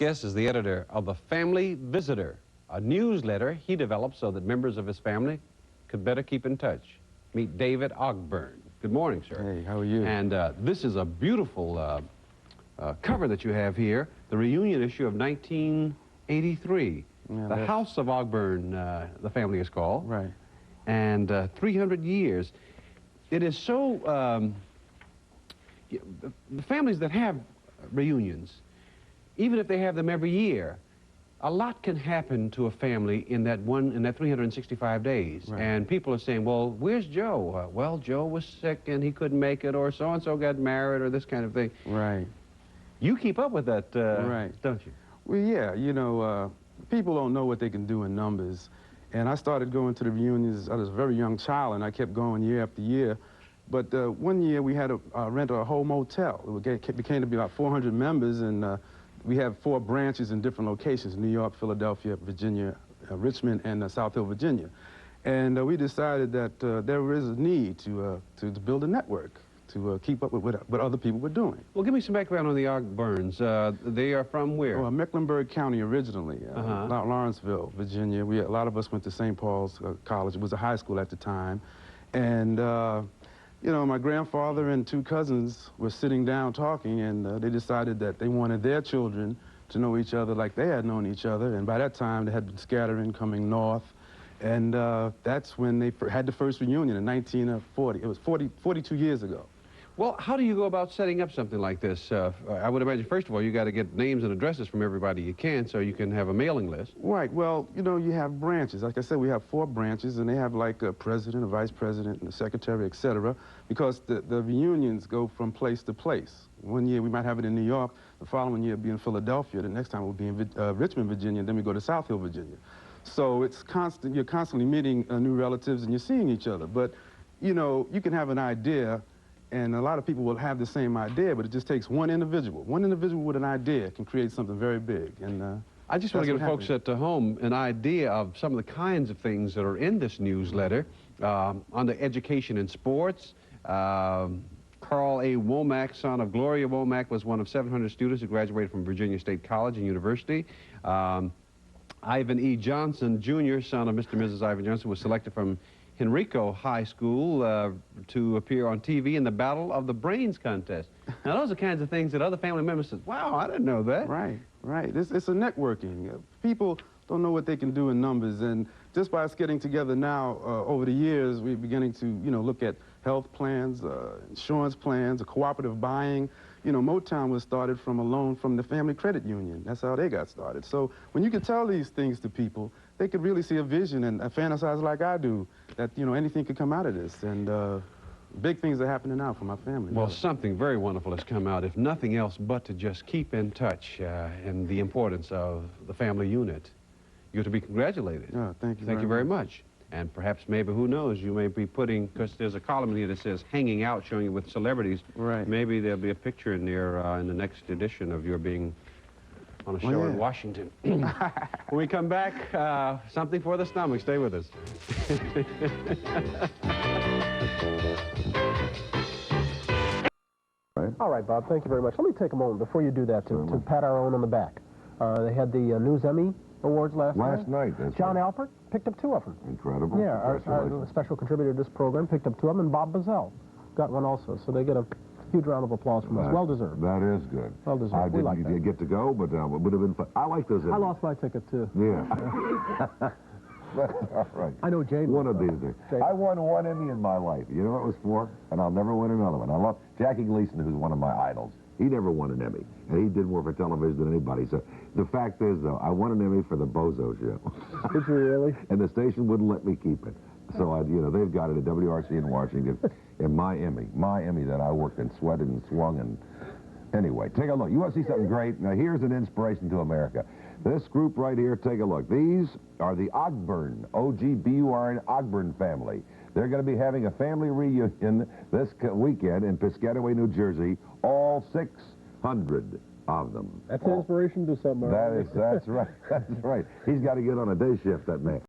guest is the editor of The Family Visitor, a newsletter he developed so that members of his family could better keep in touch. Meet David Ogburn. Good morning, sir. Hey, how are you? And this is a beautiful cover that you have here, the reunion issue of 1983. Yeah, the House of Ogburn, the family is called. Right. And 300 years. It is so, the families that have reunions, even if they have them every year, a lot can happen to a family in that 365 days. Right. And people are saying, well, where's Joe? Well, Joe was sick and he couldn't make it, or so-and-so got married, or this kind of thing. Right. You keep up with that, right. don't you? Well, yeah, you know, people don't know what they can do in numbers. And I started going to the reunions, I was a very young child, and I kept going year after year. But one year we had to rent a whole motel. It became to be about 400 members, and we have 4 branches in different locations: New York, Philadelphia, Virginia, Richmond, and South Hill, Virginia. And we decided that there is a need to build a network to keep up with what other people were doing. Well, give me some background on the Ogburns. They are from where? Well, Mecklenburg County originally, Lawrenceville, Virginia. A lot of us went to St. Paul's College. It was a high school at the time. And you know, my grandfather and 2 cousins were sitting down talking, and they decided that they wanted their children to know each other like they had known each other. And by that time, they had been scattering, coming north. And that's when they had the first reunion in 1940. It was 42 years ago. Well, how do you go about setting up something like this? I would imagine, first of all, you got to get names and addresses from everybody you can so you can have a mailing list. Right. Well, you know, you have branches. Like I said, we have 4 branches, and they have like a president, a vice president, and a secretary, etc. Because the reunions go from place to place. One year we might have it in New York, the following year it'll be in Philadelphia, the next time we'll be in Richmond, Virginia, and then we go to South Hill, Virginia. So it's constant. You're constantly meeting new relatives, and you're seeing each other. But, you know, you can have an idea, and a lot of people will have the same idea, but it just takes one individual. One individual with an idea can create something very big. And I just want to give folks at home an idea of some of the kinds of things that are in this newsletter. On the education and sports, Carl A. Womack, son of Gloria Womack, was one of 700 students who graduated from Virginia State College and University. Ivan E. Johnson, Jr., son of Mr. and Mrs. Ivan Johnson, was selected from Henrico High School to appear on TV in the Battle of the Brains contest. Now, those are kinds of things that other family members say, wow, I didn't know that. Right, right. It's a networking. People don't know what they can do in numbers, and just by us getting together now, over the years, we're beginning to, you know, look at health plans, insurance plans, cooperative buying. You know, Motown was started from a loan from the Family Credit Union. That's how they got started. So when you can tell these things to people, they could really see a vision and fantasize like I do, that, you know, anything could come out of this. And big things are happening now for my family. Well, something very wonderful has come out, if nothing else but to just keep in touch and the importance of the family unit. You're to be congratulated. Yeah, thank you. Thank you very much. And perhaps, maybe, who knows, you may be putting, because there's a column in here that says hanging out, showing you with celebrities. Right. Maybe there'll be a picture in there in the next edition of your being on a show in Washington. When we come back, something for the stomach. Stay with us. All right, Bob, thank you very much. Let me take a moment before you do that to pat our own on the back. They had the News Emmy Awards last night. That's John right. Alpert picked up 2 of them. Incredible. Yeah, our special contributor to this program picked up 2 of them, and Bob Bazell got one also. So they get a huge round of applause from us. Well deserved. That is good. Well deserved. I We like didn't that. get to go, but it would have been fun. I like those. I lost my ticket, too. Yeah. All right. I know Jane. One of these days. I won 1 Emmy in my life. You know what it was for? And I'll never win another one. I love Jackie Gleason, who's one of my idols. He never won an Emmy, and he did more for television than anybody. So the fact is, though, I won an Emmy for the Bozo Show. Did you really? And the station wouldn't let me keep it. So, you know, they've got it at WRC in Washington, and my Emmy that I worked and sweated and swung. And anyway, take a look. You want to see something great? Now, here's an inspiration to America. This group right here, take a look. These are the Ogburn, O-G-B-U-R-N, Ogburn family. They're going to be having a family reunion this weekend in Piscataway, New Jersey. All 600 of them. That's an inspiration to something. That's right. That's right. He's got to get on a day shift, that man.